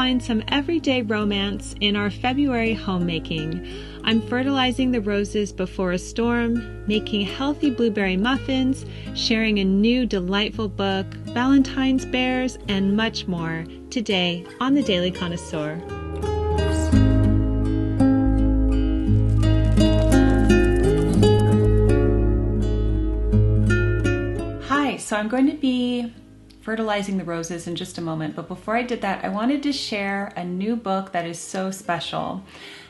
find some everyday romance in our February homemaking. I'm fertilizing the roses before a storm, making healthy blueberry muffins, sharing a new delightful book, Valentine Bears, and much more today on the Daily Connoisseur. Hi, so I'm going to be fertilizing the roses in just a moment, but before I did that, I wanted to share a new book that is so special.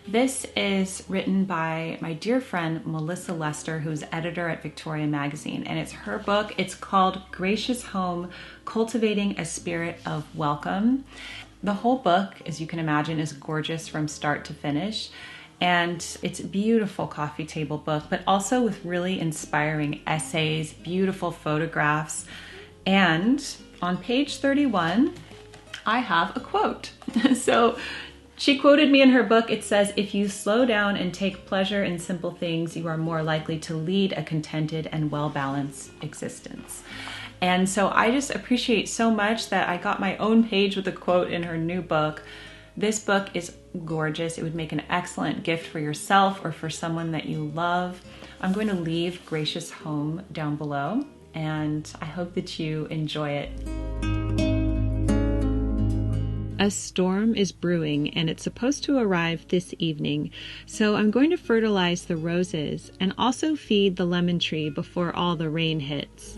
This is written by my dear friend Melissa Lester, who's editor at Victoria Magazine, and it's her book. It's called Gracious Home: Cultivating a Spirit of Welcome. The whole book, as you can imagine, is gorgeous from start to finish. And it's a beautiful coffee table book, but also with really inspiring essays, beautiful photographs. And on page 31, I have a quote. So she quoted me in her book. It says, "If you slow down and take pleasure in simple things, you are more likely to lead a contented and well-balanced existence." And so I just appreciate so much that I got my own page with a quote in her new book. This book is gorgeous. It would make an excellent gift for yourself or for someone that you love. I'm going to leave Gracious Home down below, and I hope that you enjoy it. A storm is brewing, and it's supposed to arrive this evening, so I'm going to fertilize the roses and also feed the lemon tree before all the rain hits.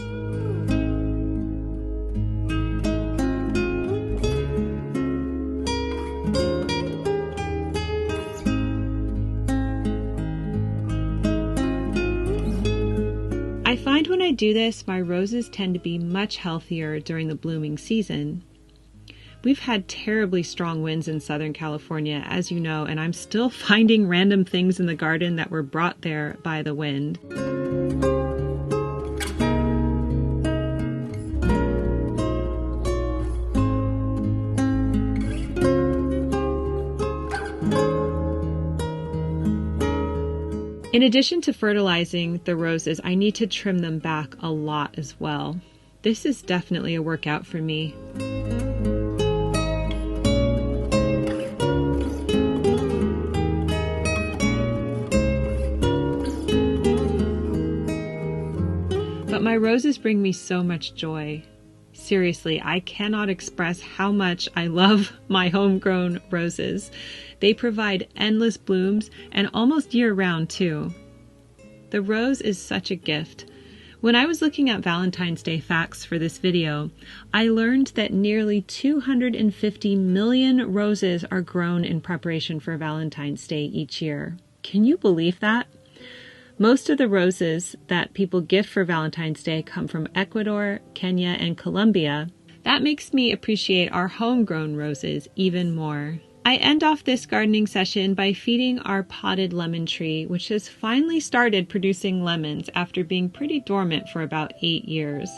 I find when I do this, my roses tend to be much healthier during the blooming season. We've had terribly strong winds in Southern California, as you know, and I'm still finding random things in the garden that were brought there by the wind. In addition to fertilizing the roses, I need to trim them back a lot as well. This is definitely a workout for me. But my roses bring me so much joy. Seriously, I cannot express how much I love my homegrown roses. They provide endless blooms and almost year-round too. The rose is such a gift. When I was looking at Valentine's Day facts for this video, I learned that nearly 250 million roses are grown in preparation for Valentine's Day each year. Can you believe that? Most of the roses that people gift for Valentine's Day come from Ecuador, Kenya, and Colombia. That makes me appreciate our homegrown roses even more. I end off this gardening session by feeding our potted lemon tree, which has finally started producing lemons after being pretty dormant for about 8 years.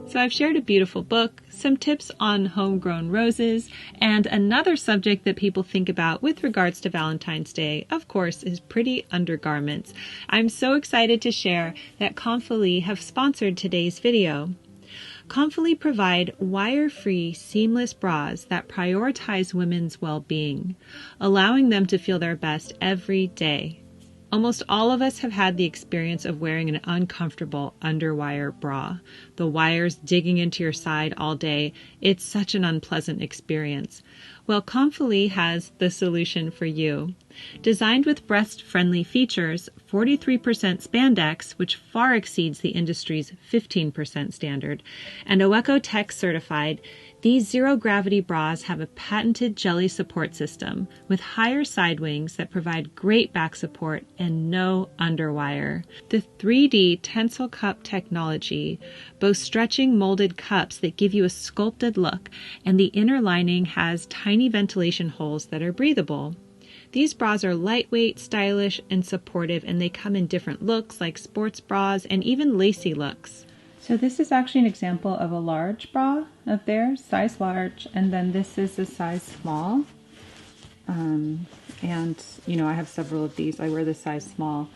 So I've shared a beautiful book, some tips on homegrown roses, and another subject that people think about with regards to Valentine's Day, of course, is pretty undergarments. I'm so excited to share that Comfelie have sponsored today's video. Comfelie provide wire-free, seamless bras that prioritize women's well-being, allowing them to feel their best every day. Almost all of us have had the experience of wearing an uncomfortable underwire bra. The wires digging into your side all day. It's such an unpleasant experience. Well, Comfelie has the solution for you. Designed with breast-friendly features, 43% spandex, which far exceeds the industry's 15% standard, and OECO-TEX certified, these zero-gravity bras have a patented jelly support system with higher side wings that provide great back support and no underwire. The 3D Tensile Cup technology boasts stretching molded cups that give you a sculpted look, and the inner lining has tiny ventilation holes that are breathable. These bras are lightweight, stylish, and supportive, and they come in different looks like sports bras and even lacy looks. So this is actually an example of a large bra of theirs, size large, and then this is a size small. And, you know, I have several of these. I wear the size small.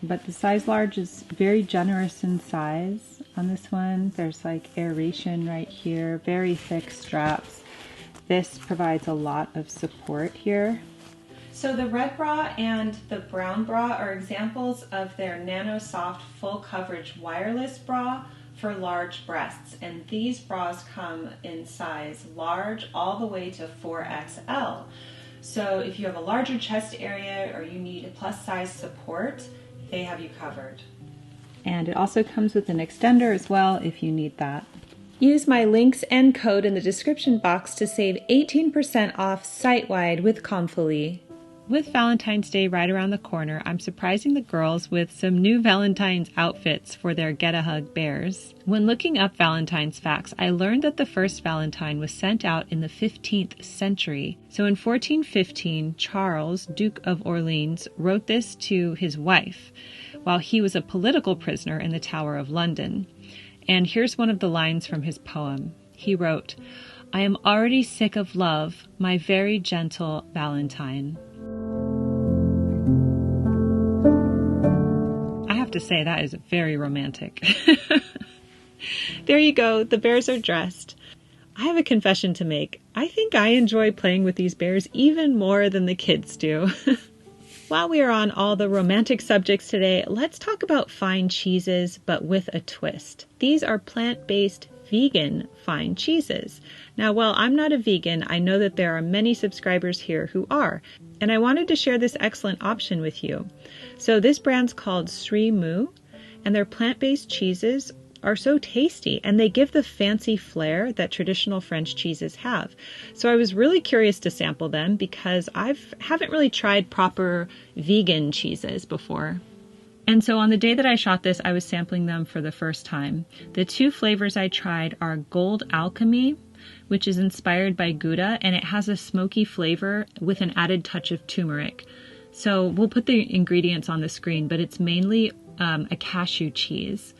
but the size large is very generous in size on this one. There's like aeration right here, very thick straps. This provides a lot of support here. So the red bra and the brown bra are examples of their Nano Soft full coverage wireless bra for large breasts, and these bras come in size large all the way to 4XL. So if you have a larger chest area or you need a plus size support, they have you covered. And it also comes with an extender as well if you need that. Use my links and code in the description box to save 18% off site-wide with Comfelie. With Valentine's Day right around the corner, I'm surprising the girls with some new Valentine's outfits for their Get-A-Hug bears. When looking up Valentine's facts, I learned that the first Valentine was sent out in the 15th century. So in 1415, Charles, Duke of Orleans, wrote this to his wife while he was a political prisoner in the Tower of London. And here's one of the lines from his poem. He wrote, "I am already sick of love, my very gentle Valentine." I have to say that is very romantic. There you go, the bears are dressed. I have a confession to make. I think I enjoy playing with these bears even more than the kids do. While we are on all the romantic subjects today, let's talk about fine cheeses, but with a twist. These are plant-based vegan fine cheeses. Now, while I'm not a vegan, I know that there are many subscribers here who are, and I wanted to share this excellent option with you. So this brand's called Sri Moo, and their plant-based cheeses are so tasty, and they give the fancy flair that traditional French cheeses have. So I was really curious to sample them because I haven't really tried proper vegan cheeses before. And so on the day that I shot this, I was sampling them for the first time. The two flavors I tried are Gold Alchemy, which is inspired by Gouda, and it has a smoky flavor with an added touch of turmeric. So we'll put the ingredients on the screen, but it's mainly a cashew cheese.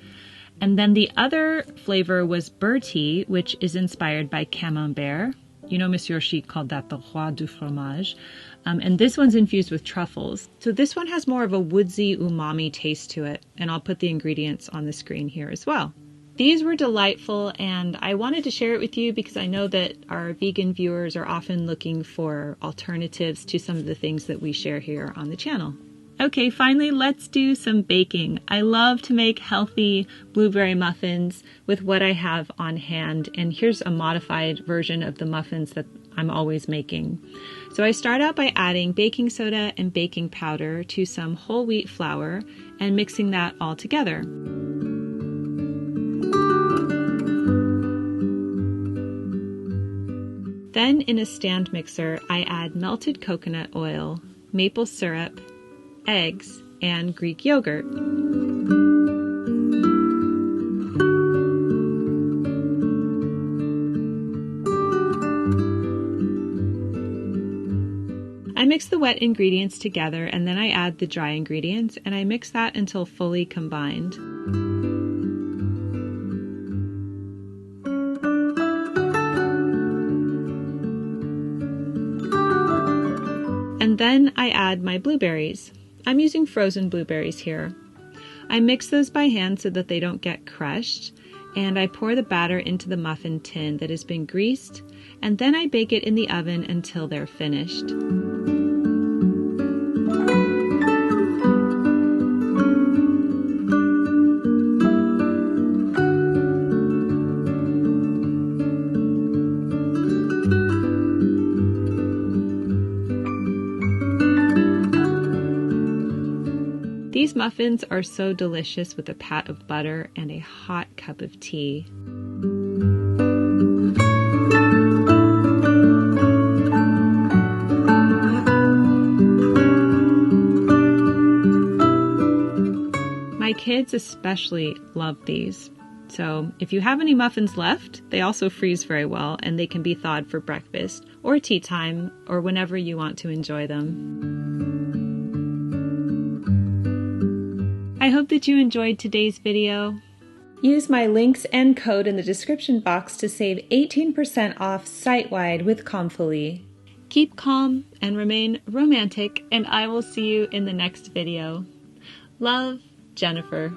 And then the other flavor was Bertie, which is inspired by Camembert. You know, Monsieur Chic called that the Roi du Fromage. And this one's infused with truffles. So this one has more of a woodsy umami taste to it. And I'll put the ingredients on the screen here as well. These were delightful, and I wanted to share it with you because I know that our vegan viewers are often looking for alternatives to some of the things that we share here on the channel. Okay, finally, let's do some baking. I love to make healthy blueberry muffins with what I have on hand, and here's a modified version of the muffins that I'm always making. So I start out by adding baking soda and baking powder to some whole wheat flour and mixing that all together. Then in a stand mixer, I add melted coconut oil, maple syrup, eggs, and Greek yogurt. I mix the wet ingredients together and then I add the dry ingredients and I mix that until fully combined. And then I add my blueberries. I'm using frozen blueberries here. I mix those by hand so that they don't get crushed, and I pour the batter into the muffin tin that has been greased, and then I bake it in the oven until they're finished. These muffins are so delicious with a pat of butter and a hot cup of tea. My kids especially love these. So if you have any muffins left, they also freeze very well and they can be thawed for breakfast or tea time or whenever you want to enjoy them. I hope that you enjoyed today's video. Use my links and code in the description box to save 18% off site-wide with Comfelie. Keep calm and remain romantic, and I will see you in the next video. Love, Jennifer.